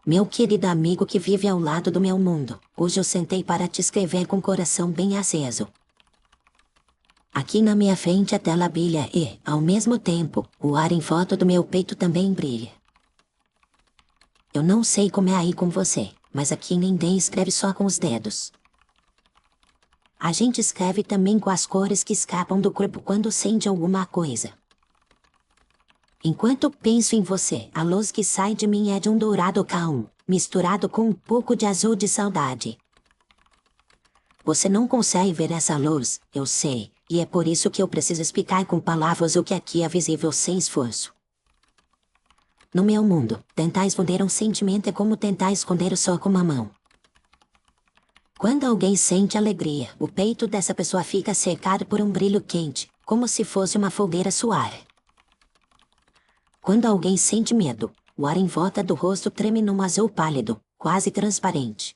Meu querido amigo que vive ao lado do meu mundo, hoje eu sentei para te escrever com o coração bem aceso. Aqui na minha frente a tela brilha e, ao mesmo tempo, o ar em volta do meu peito também brilha. Eu não sei como é aí com você, mas aqui ninguém escreve só com os dedos. A gente escreve também com as cores que escapam do corpo quando sente alguma coisa. Enquanto penso em você, a luz que sai de mim é de um dourado calmo, misturado com um pouco de azul de saudade. Você não consegue ver essa luz, eu sei, e é por isso que eu preciso explicar com palavras o que aqui é visível sem esforço. No meu mundo, tentar esconder um sentimento é como tentar esconder o sol com uma mão. Quando alguém sente alegria, o peito dessa pessoa fica cercado por um brilho quente, como se fosse uma fogueira suave. Quando alguém sente medo, o ar em volta do rosto treme num azul pálido, quase transparente.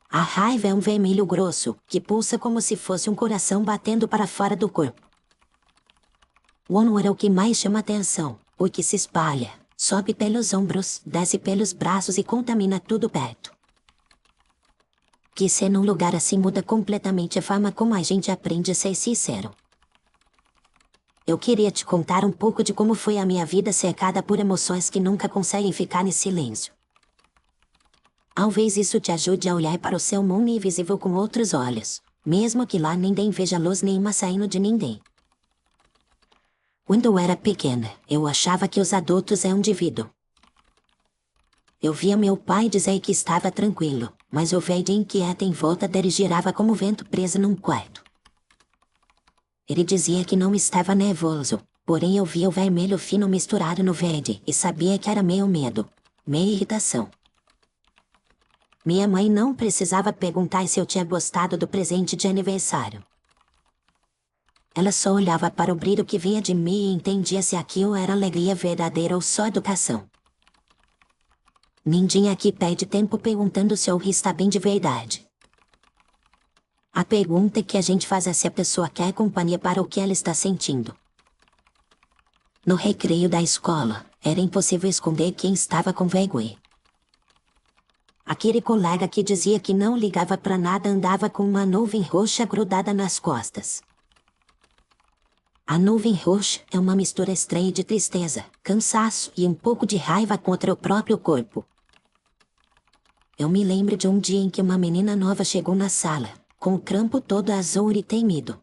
A raiva é um vermelho grosso, que pulsa como se fosse um coração batendo para fora do corpo. O honor é o que mais chama atenção, o que se espalha, sobe pelos ombros, desce pelos braços e contamina tudo perto. Que ser num lugar assim muda completamente a forma como a gente aprende a ser sincero. Eu queria te contar um pouco de como foi a minha vida cercada por emoções que nunca conseguem ficar em silêncio. Talvez isso te ajude a olhar para o seu mundo invisível com outros olhos, mesmo que lá ninguém veja luz nenhuma saindo de ninguém. Quando eu era pequena, eu achava que os adultos eram indivíduos. Eu via meu pai dizer que estava tranquilo, mas o verde inquieto em volta dele girava como vento preso num quarto. Ele dizia que não estava nervoso, porém eu via o vermelho fino misturado no verde e sabia que era meio medo, meio irritação. Minha mãe não precisava perguntar se eu tinha gostado do presente de aniversário. Ela só olhava para o brilho que vinha de mim e entendia se aquilo era alegria verdadeira ou só educação. Ninguém aqui perde tempo perguntando se o ri está bem de verdade. A pergunta que a gente faz é se a pessoa quer companhia para o que ela está sentindo. No recreio da escola, era impossível esconder quem estava com vergonha. Aquele colega que dizia que não ligava para nada andava com uma nuvem roxa grudada nas costas. A nuvem roxa é uma mistura estranha de tristeza, cansaço e um pouco de raiva contra o próprio corpo. Eu me lembro de um dia em que uma menina nova chegou na sala, com o campo todo azul e temido.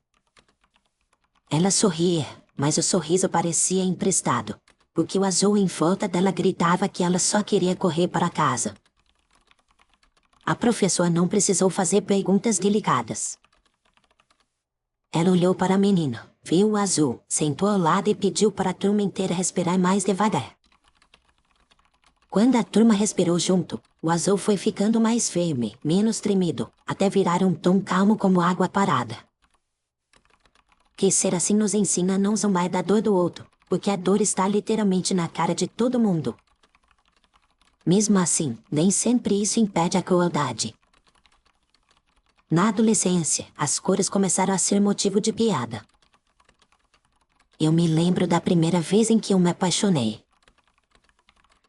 Ela sorria, mas o sorriso parecia emprestado, porque o azul em volta dela gritava que ela só queria correr para casa. A professora não precisou fazer perguntas delicadas. Ela olhou para a menina, viu o azul, sentou ao lado e pediu para a turma inteira respirar mais devagar. Quando a turma respirou junto, o azul foi ficando mais firme, menos tremido, até virar um tom calmo como água parada. Que ser assim nos ensina a não zombar da dor do outro, porque a dor está literalmente na cara de todo mundo. Mesmo assim, nem sempre isso impede a crueldade. Na adolescência, as cores começaram a ser motivo de piada. Eu me lembro da primeira vez em que eu me apaixonei.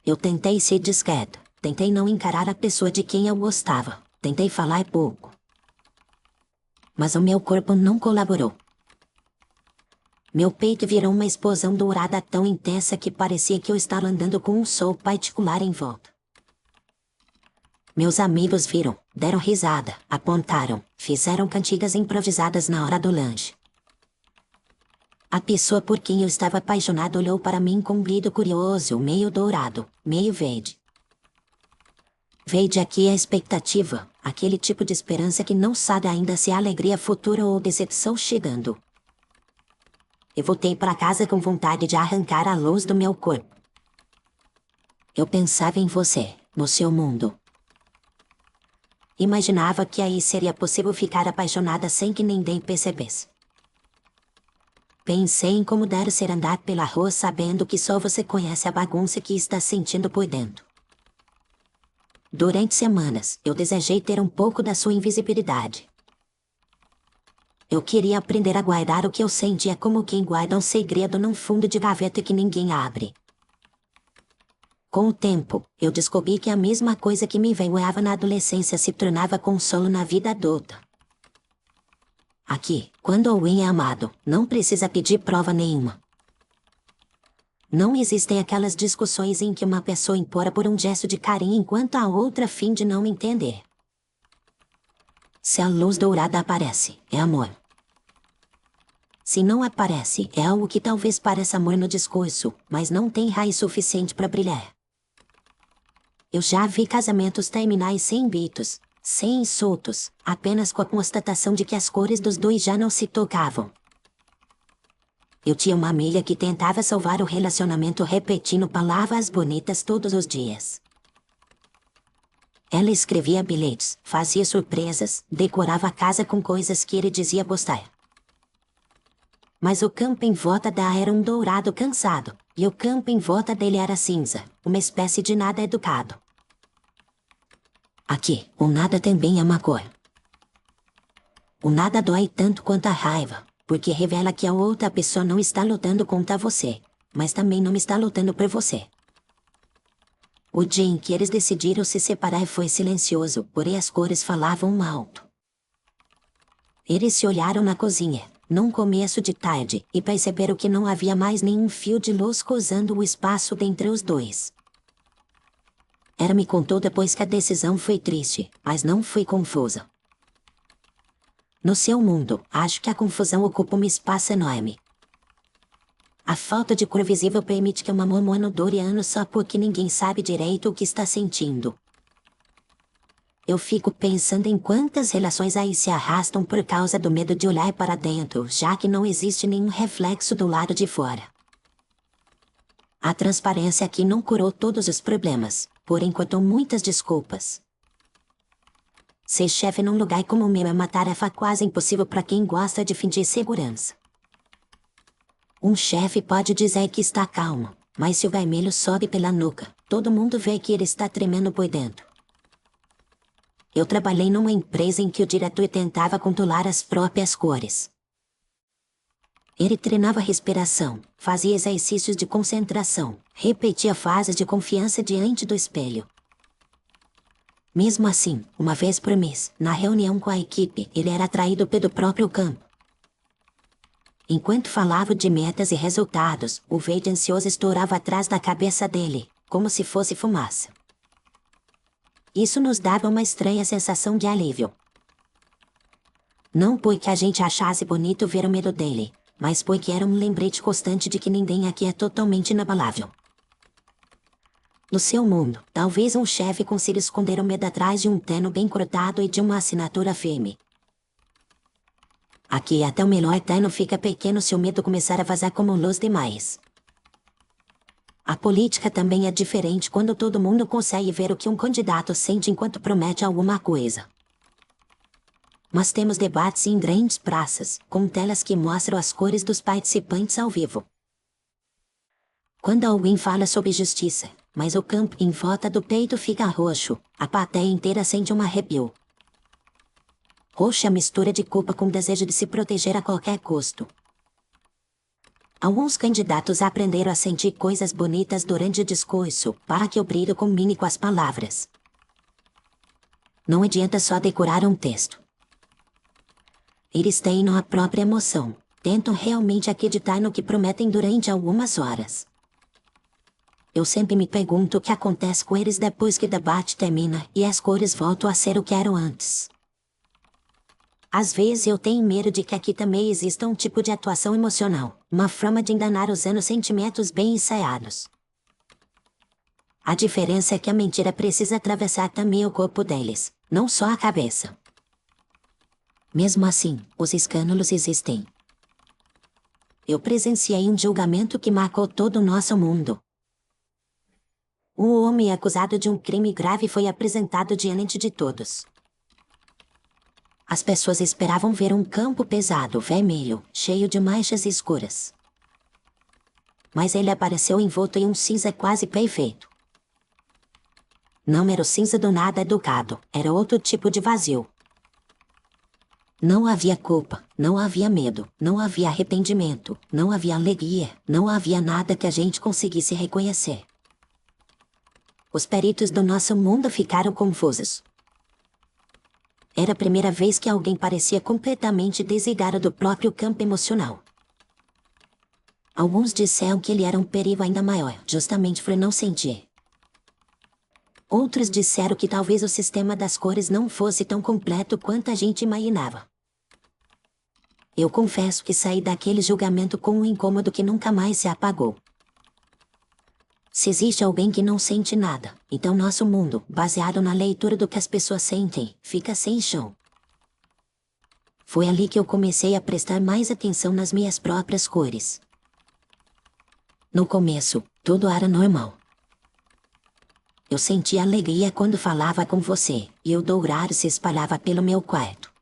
Eu tentei ser discreto, tentei não encarar a pessoa de quem eu gostava, tentei falar pouco. Mas o meu corpo não colaborou. Meu peito virou uma explosão dourada tão intensa que parecia que eu estava andando com um sol particular em volta. Meus amigos viram, deram risada, apontaram, fizeram cantigas improvisadas na hora do lanche. A pessoa por quem eu estava apaixonado olhou para mim com um brilho curioso, meio dourado, meio verde. Verde aqui é a expectativa, aquele tipo de esperança que não sabe ainda se é alegria futura ou decepção chegando. Eu voltei para casa com vontade de arrancar a luz do meu corpo. Eu pensava em você, no seu mundo. Imaginava que aí seria possível ficar apaixonada sem que ninguém percebesse. Pensei em como deve ser andar pela rua sabendo que só você conhece a bagunça que está sentindo por dentro. Durante semanas, eu desejei ter um pouco da sua invisibilidade. Eu queria aprender a guardar o que eu sentia como quem guarda um segredo num fundo de gaveta que ninguém abre. Com o tempo, eu descobri que a mesma coisa que me envergonhava na adolescência se tornava consolo na vida adulta. Aqui, quando alguém é amado, não precisa pedir prova nenhuma. Não existem aquelas discussões em que uma pessoa implora por um gesto de carinho enquanto a outra finge não entender. Se a luz dourada aparece, é amor. Se não aparece, é algo que talvez pareça amor no discurso, mas não tem raiz suficiente para brilhar. Eu já vi casamentos terminais sem gritos, sem insultos, apenas com a constatação de que as cores dos dois já não se tocavam. Eu tinha uma amiga que tentava salvar o relacionamento repetindo palavras bonitas todos os dias. Ela escrevia bilhetes, fazia surpresas, decorava a casa com coisas que ele dizia gostar. Mas o campo em volta dela era um dourado cansado, e o campo em volta dele era cinza, uma espécie de nada educado. Aqui, o nada também é uma cor. O nada dói tanto quanto a raiva, porque revela que a outra pessoa não está lutando contra você, mas também não está lutando por você. O dia em que eles decidiram se separar foi silencioso, porém as cores falavam alto. Eles se olharam na cozinha, num começo de tarde, e perceberam que não havia mais nenhum fio de luz cruzando o espaço dentre os dois. Ela me contou depois que a decisão foi triste, mas não foi confusa. No seu mundo, acho que a confusão ocupa um espaço enorme. A falta de cor visível permite que uma mormona dure anos só porque ninguém sabe direito o que está sentindo. Eu fico pensando em quantas relações aí se arrastam por causa do medo de olhar para dentro, já que não existe nenhum reflexo do lado de fora. A transparência aqui não curou todos os problemas, porém cortou muitas desculpas. Ser chefe num lugar como o meu é uma tarefa quase impossível para quem gosta de fingir segurança. Um chefe pode dizer que está calmo, mas se o vermelho sobe pela nuca, todo mundo vê que ele está tremendo por dentro. Eu trabalhei numa empresa em que o diretor tentava controlar as próprias cores. Ele treinava respiração, fazia exercícios de concentração, repetia fases de confiança diante do espelho. Mesmo assim, uma vez por mês, na reunião com a equipe, ele era atraído pelo próprio campo. Enquanto falava de metas e resultados, o verde ansioso estourava atrás da cabeça dele, como se fosse fumaça. Isso nos dava uma estranha sensação de alívio. Não porque a gente achasse bonito ver o medo dele, mas porque era um lembrete constante de que ninguém aqui é totalmente inabalável. No seu mundo, talvez um chefe consiga esconder o medo atrás de um terno bem cortado e de uma assinatura firme. Aqui até o melhor terno fica pequeno se o medo começar a vazar como luz demais. A política também é diferente quando todo mundo consegue ver o que um candidato sente enquanto promete alguma coisa. Mas temos debates em grandes praças, com telas que mostram as cores dos participantes ao vivo. Quando alguém fala sobre justiça, mas o campo em volta do peito fica roxo, a plateia inteira sente um arrepio. Roxo é a mistura de culpa com desejo de se proteger a qualquer custo. Alguns candidatos aprenderam a sentir coisas bonitas durante o discurso, para que o brilho combine com as palavras. Não adianta só decorar um texto. Eles têm a própria emoção, tentam realmente acreditar no que prometem durante algumas horas. Eu sempre me pergunto o que acontece com eles depois que o debate termina e as cores voltam a ser o que eram antes. Às vezes eu tenho medo de que aqui também exista um tipo de atuação emocional, uma forma de enganar usando sentimentos bem ensaiados. A diferença é que a mentira precisa atravessar também o corpo deles, não só a cabeça. Mesmo assim, os escândalos existem. Eu presenciei um julgamento que marcou todo o nosso mundo. O homem acusado de um crime grave foi apresentado diante de todos. As pessoas esperavam ver um campo pesado, vermelho, cheio de manchas escuras. Mas ele apareceu envolto em um cinza quase perfeito. Não era o cinza do nada educado, era outro tipo de vazio. Não havia culpa, não havia medo, não havia arrependimento, não havia alegria, não havia nada que a gente conseguisse reconhecer. Os peritos do nosso mundo ficaram confusos. Era a primeira vez que alguém parecia completamente desligado do próprio campo emocional. Alguns disseram que ele era um perigo ainda maior, justamente por não sentir. Outros disseram que talvez o sistema das cores não fosse tão completo quanto a gente imaginava. Eu confesso que saí daquele julgamento com um incômodo que nunca mais se apagou. Se existe alguém que não sente nada, então nosso mundo, baseado na leitura do que as pessoas sentem, fica sem chão. Foi ali que eu comecei a prestar mais atenção nas minhas próprias cores. No começo, tudo era normal. Eu sentia alegria quando falava com você, e o dourado se espalhava pelo meu quarto.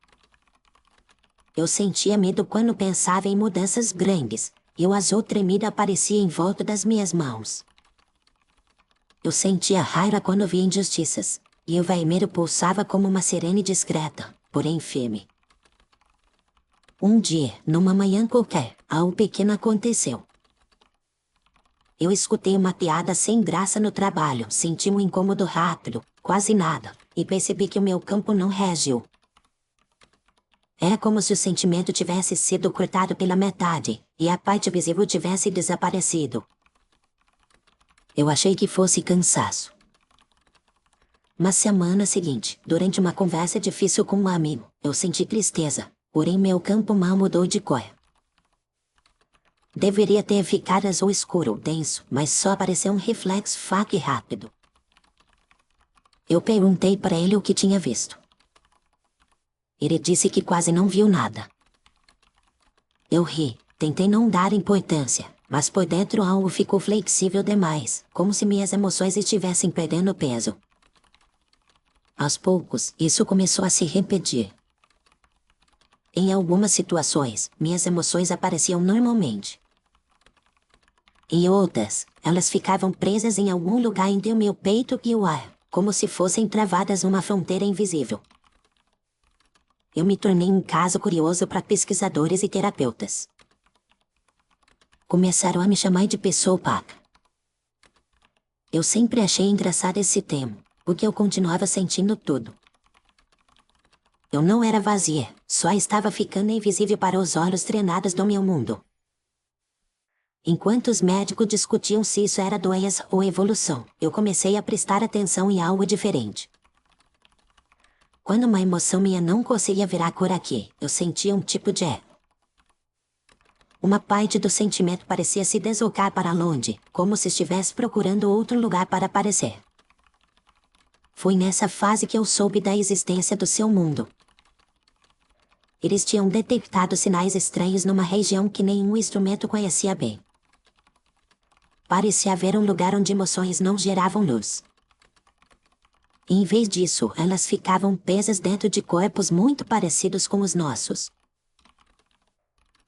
Eu sentia medo quando pensava em mudanças grandes, e o azul tremido aparecia em volta das minhas mãos. Eu sentia raiva quando via injustiças, e o vermelho pulsava como uma sirene discreta, porém firme. Um dia, numa manhã qualquer, algo pequeno aconteceu. Eu escutei uma piada sem graça no trabalho, senti um incômodo rápido, quase nada, e percebi que o meu campo não reagiu. É como se o sentimento tivesse sido cortado pela metade, e a parte visível tivesse desaparecido. Eu achei que fosse cansaço. Na semana seguinte, durante uma conversa difícil com um amigo, eu senti tristeza, porém meu campo mal mudou de cor. Deveria ter ficado azul escuro, denso, mas só apareceu um reflexo fraco e rápido. Eu perguntei para ele o que tinha visto. Ele disse que quase não viu nada. Eu ri, tentei não dar importância, mas por dentro algo ficou flexível demais, como se minhas emoções estivessem perdendo peso. Aos poucos, isso começou a se repetir. Em algumas situações, minhas emoções apareciam normalmente. Em outras, elas ficavam presas em algum lugar entre o meu peito e o ar, como se fossem travadas numa fronteira invisível. Eu me tornei um caso curioso para pesquisadores e terapeutas. Começaram a me chamar de pessoa opaca. Eu sempre achei engraçado esse termo, porque eu continuava sentindo tudo. Eu não era vazia, só estava ficando invisível para os olhos treinados do meu mundo. Enquanto os médicos discutiam se isso era doença ou evolução, eu comecei a prestar atenção em algo diferente. Quando uma emoção minha não conseguia virar cor aqui, eu sentia um tipo de uma parte do sentimento parecia se deslocar para longe, como se estivesse procurando outro lugar para aparecer. Foi nessa fase que eu soube da existência do seu mundo. Eles tinham detectado sinais estranhos numa região que nenhum instrumento conhecia bem. Parecia haver um lugar onde emoções não geravam luz. Em vez disso, elas ficavam presas dentro de corpos muito parecidos com os nossos.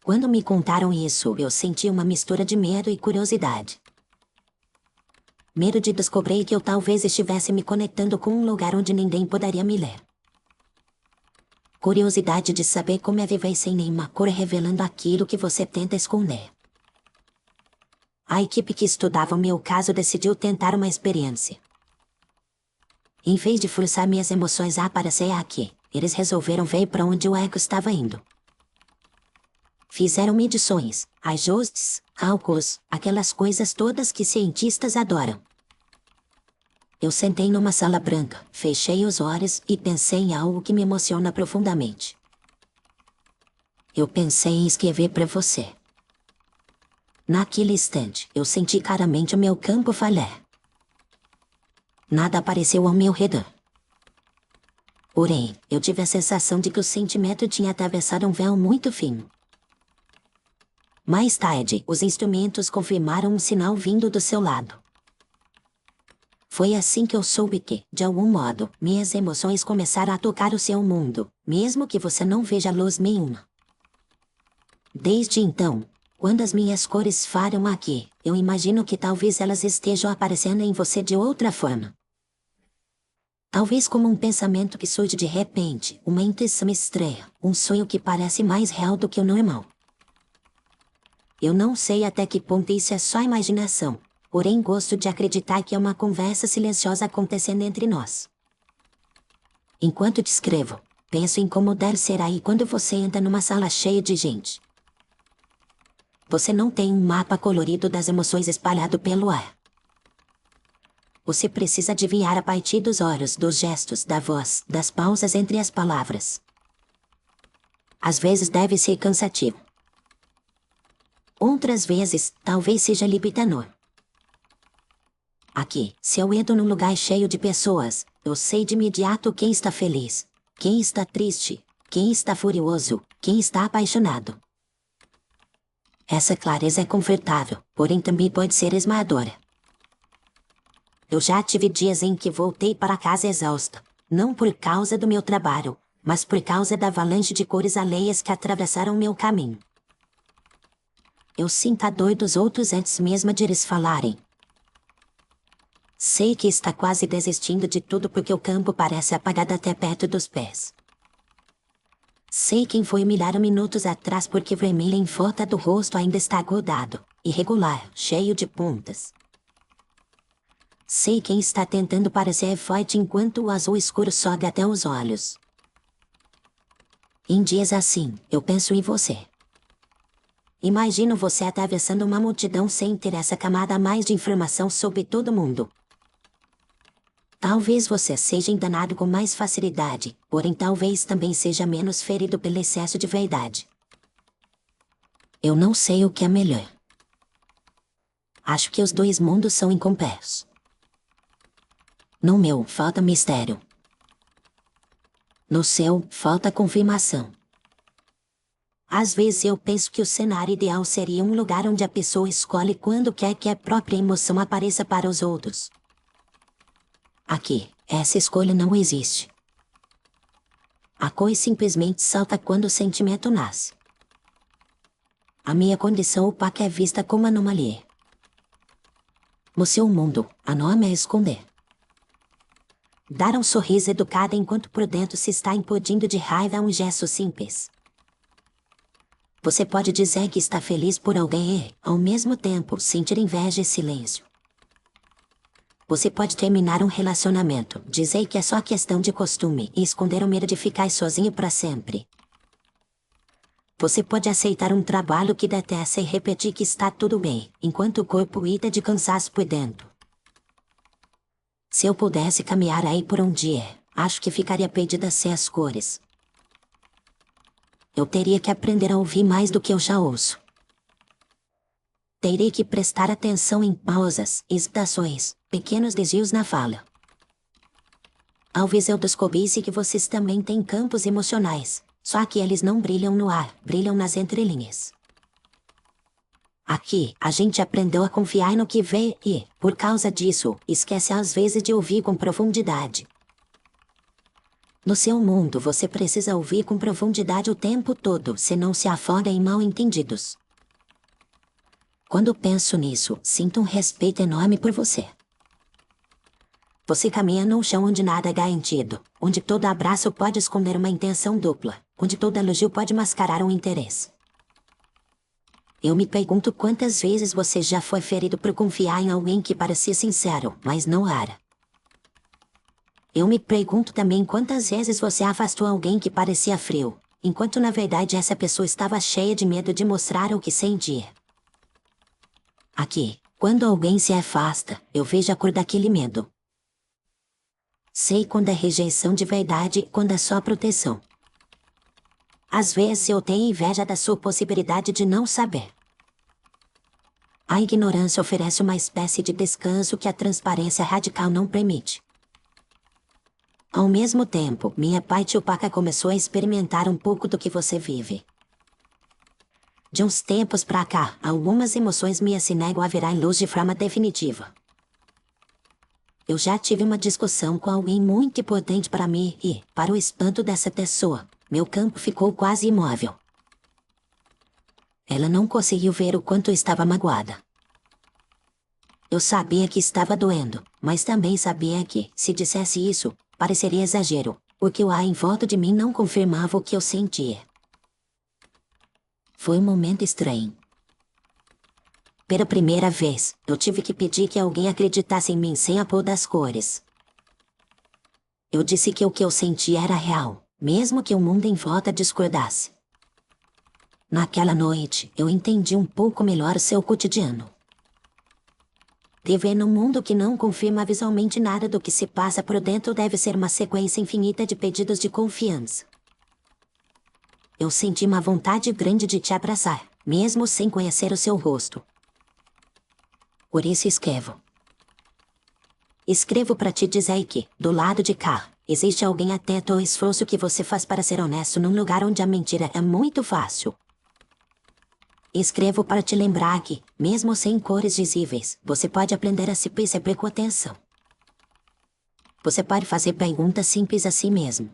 Quando me contaram isso, eu senti uma mistura de medo e curiosidade. Medo de descobrir que eu talvez estivesse me conectando com um lugar onde ninguém poderia me ler. Curiosidade de saber como é viver sem nenhuma cor revelando aquilo que você tenta esconder. A equipe que estudava o meu caso decidiu tentar uma experiência. Em vez de forçar minhas emoções a aparecer aqui, eles resolveram ver para onde o eco estava indo. Fizeram medições, ajustes, cálculos, aquelas coisas todas que cientistas adoram. Eu sentei numa sala branca, fechei os olhos e pensei em algo que me emociona profundamente. Eu pensei em escrever para você. Naquele instante, eu senti claramente o meu campo falhar. Nada apareceu ao meu redor. Porém, eu tive a sensação de que o sentimento tinha atravessado um véu muito fino. Mais tarde, os instrumentos confirmaram um sinal vindo do seu lado. Foi assim que eu soube que, de algum modo, minhas emoções começaram a tocar o seu mundo, mesmo que você não veja luz nenhuma. Desde então, quando as minhas cores falham aqui, eu imagino que talvez elas estejam aparecendo em você de outra forma. Talvez como um pensamento que surge de repente, uma intuição estranha, um sonho que parece mais real do que o normal. Eu não sei até que ponto isso é só imaginação, porém gosto de acreditar que é uma conversa silenciosa acontecendo entre nós. Enquanto te escrevo, penso em como deve ser aí quando você entra numa sala cheia de gente. Você não tem um mapa colorido das emoções espalhado pelo ar. Você precisa adivinhar a partir dos olhos, dos gestos, da voz, das pausas entre as palavras. Às vezes deve ser cansativo. Outras vezes, talvez seja libertador. Aqui, se eu entro num lugar cheio de pessoas, eu sei de imediato quem está feliz, quem está triste, quem está furioso, quem está apaixonado. Essa clareza é confortável, porém também pode ser esmagadora. Eu já tive dias em que voltei para casa exausta, não por causa do meu trabalho, mas por causa da avalanche de cores alheias que atravessaram meu caminho. Eu sinto a dor dos outros antes mesmo de eles falarem. Sei que está quase desistindo de tudo porque o campo parece apagado até perto dos pés. Sei quem foi humilhado minutos atrás porque o vermelho em volta do rosto ainda está grudado, irregular, cheio de pontas. Sei quem está tentando parecer forte enquanto o azul escuro sobe até os olhos. Em dias assim, eu penso em você. Imagino você atravessando uma multidão sem ter essa camada a mais de informação sobre todo mundo. Talvez você seja enganado com mais facilidade, porém talvez também seja menos ferido pelo excesso de verdade. Eu não sei o que é melhor. Acho que os dois mundos são incompletos. No meu, falta mistério. No seu, falta confirmação. Às vezes eu penso que o cenário ideal seria um lugar onde a pessoa escolhe quando quer que a própria emoção apareça para os outros. Aqui, essa escolha não existe. A cor simplesmente salta quando o sentimento nasce. A minha condição opaca é vista como anomalia. No seu mundo, a norma é esconder. Dar um sorriso educado enquanto por dentro se está implodindo de raiva é um gesto simples. Você pode dizer que está feliz por alguém e, ao mesmo tempo, sentir inveja e silêncio. Você pode terminar um relacionamento, dizer que é só questão de costume e esconder o medo de ficar sozinho para sempre. Você pode aceitar um trabalho que detesta e repetir que está tudo bem, enquanto o corpo grita de cansaço por dentro. Se eu pudesse caminhar aí por um dia, acho que ficaria perdida sem as cores. Eu teria que aprender a ouvir mais do que eu já ouço. Terei que prestar atenção em pausas, hesitações, pequenos desvios na fala. Talvez eu descobrisse que vocês também têm campos emocionais, só que eles não brilham no ar, brilham nas entrelinhas. Aqui, a gente aprendeu a confiar no que vê e, por causa disso, esquece às vezes de ouvir com profundidade. No seu mundo, você precisa ouvir com profundidade o tempo todo, senão se afoga em mal-entendidos. Quando penso nisso, sinto um respeito enorme por você. Você caminha num chão onde nada é garantido, onde todo abraço pode esconder uma intenção dupla, onde todo elogio pode mascarar um interesse. Eu me pergunto quantas vezes você já foi ferido por confiar em alguém que parecia sincero, mas não era. Eu me pergunto também quantas vezes você afastou alguém que parecia frio, enquanto na verdade essa pessoa estava cheia de medo de mostrar o que sentia. Aqui, quando alguém se afasta, eu vejo a cor daquele medo. Sei quando é rejeição de verdade e quando é só proteção. Às vezes eu tenho inveja da sua possibilidade de não saber. A ignorância oferece uma espécie de descanso que a transparência radical não permite. Ao mesmo tempo, minha parte opaca começou a experimentar um pouco do que você vive. De uns tempos pra cá, algumas emoções minhas se negam a virar luz de forma definitiva. Eu já tive uma discussão com alguém muito importante para mim e, para o espanto dessa pessoa, meu campo ficou quase imóvel. Ela não conseguiu ver o quanto eu estava magoada. Eu sabia que estava doendo, mas também sabia que, se dissesse isso, pareceria exagero, porque o ar em volta de mim não confirmava o que eu sentia. Foi um momento estranho. Pela primeira vez, eu tive que pedir que alguém acreditasse em mim sem a pôr das cores. Eu disse que o que eu sentia era real, mesmo que o mundo em volta discordasse. Naquela noite, eu entendi um pouco melhor o seu cotidiano. Viver num mundo que não confirma visualmente nada do que se passa por dentro deve ser uma sequência infinita de pedidos de confiança. Eu senti uma vontade grande de te abraçar, mesmo sem conhecer o seu rosto. Por isso escrevo. Escrevo para te dizer que, do lado de cá, existe alguém atento ao esforço que você faz para ser honesto num lugar onde a mentira é muito fácil. Escrevo para te lembrar que, mesmo sem cores visíveis, você pode aprender a se perceber com atenção. Você pode fazer perguntas simples a si mesmo.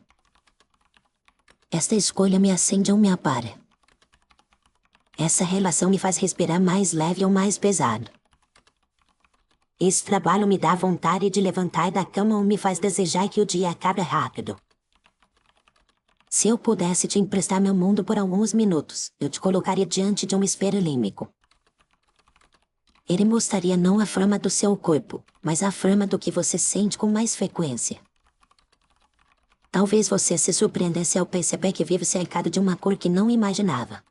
Esta escolha me acende ou me apaga? Essa relação me faz respirar mais leve ou mais pesado? Esse trabalho me dá vontade de levantar da cama ou me faz desejar que o dia acabe rápido? Se eu pudesse te emprestar meu mundo por alguns minutos, eu te colocaria diante de um espelho límbico. Ele mostraria não a forma do seu corpo, mas a forma do que você sente com mais frequência. Talvez você se surpreendesse ao perceber que vive cercado de uma cor que não imaginava.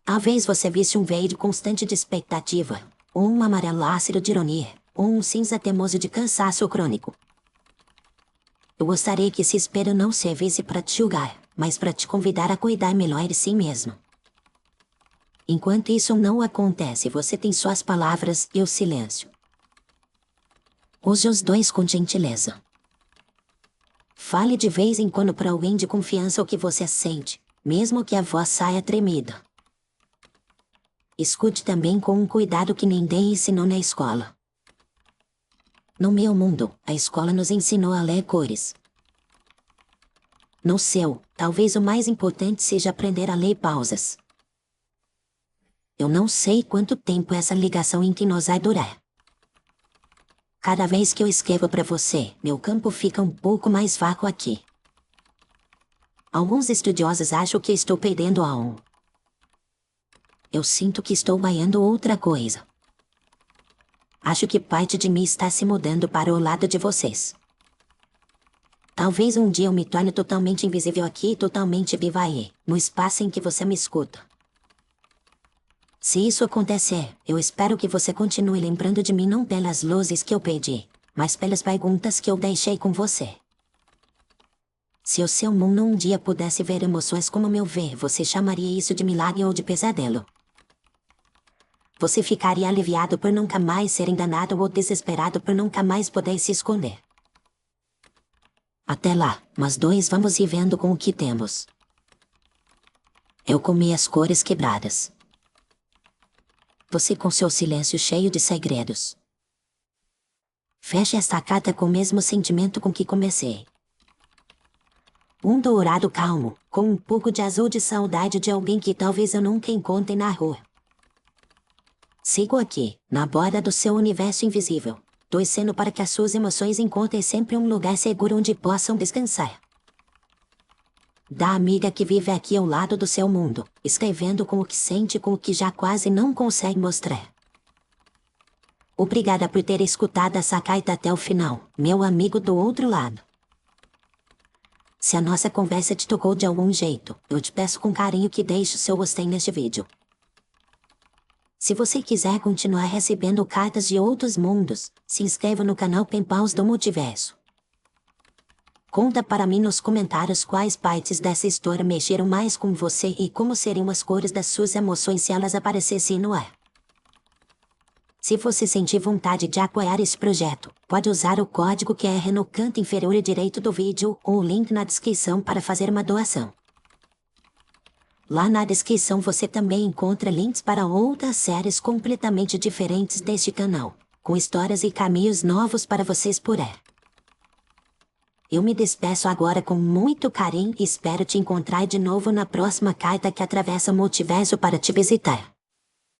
Talvez você visse um verde constante de expectativa, ou um amarelo ácido de ironia, ou um cinza teimoso de cansaço crônico. Eu gostaria que esse espelho não servisse para te julgar, mas para te convidar a cuidar melhor de si mesmo. Enquanto isso não acontece, você tem só as palavras e o silêncio. Use os dois com gentileza. Fale de vez em quando para alguém de confiança o que você sente, mesmo que a voz saia tremida. Escute também com um cuidado que ninguém ensinou na escola. No meu mundo, a escola nos ensinou a ler cores. No seu, talvez o mais importante seja aprender a ler pausas. Eu não sei quanto tempo essa ligação entre nós vai durar. Cada vez que eu escrevo para você, meu campo fica um pouco mais vago aqui. Alguns estudiosos acham que estou perdendo algo. Eu sinto que estou ganhando outra coisa. Acho que parte de mim está se mudando para o lado de vocês. Talvez um dia eu me torne totalmente invisível aqui e totalmente viva aí, no espaço em que você me escuta. Se isso acontecer, eu espero que você continue lembrando de mim não pelas luzes que eu perdi, mas pelas perguntas que eu deixei com você. Se o seu mundo um dia pudesse ver emoções como o meu ver, você chamaria isso de milagre ou de pesadelo? Você ficaria aliviado por nunca mais ser enganado ou desesperado por nunca mais poder se esconder? Até lá, nós dois vamos vivendo com o que temos. Eu comi as cores quebradas. Você com seu silêncio cheio de segredos. Feche esta carta com o mesmo sentimento com que comecei. Um dourado calmo, com um pouco de azul de saudade de alguém que talvez eu nunca encontre na rua. Sigo aqui, na borda do seu universo invisível, torcendo para que as suas emoções encontrem sempre um lugar seguro onde possam descansar. Da amiga que vive aqui ao lado do seu mundo, escrevendo com o que sente e com o que já quase não consegue mostrar. Obrigada por ter escutado essa carta até o final, meu amigo do outro lado. Se a nossa conversa te tocou de algum jeito, eu te peço com carinho que deixe o seu gostei neste vídeo. Se você quiser continuar recebendo cartas de outros mundos, se inscreva no canal Penpaus do Multiverso. Conta para mim nos comentários quais partes dessa história mexeram mais com você e como seriam as cores das suas emoções se elas aparecessem no ar. Se você sentir vontade de apoiar esse projeto, pode usar o código QR no canto inferior direito do vídeo ou o link na descrição para fazer uma doação. Lá na descrição você também encontra links para outras séries completamente diferentes deste canal, com histórias e caminhos novos para você explorar. Eu me despeço agora com muito carinho e espero te encontrar de novo na próxima carta que atravessa o multiverso para te visitar.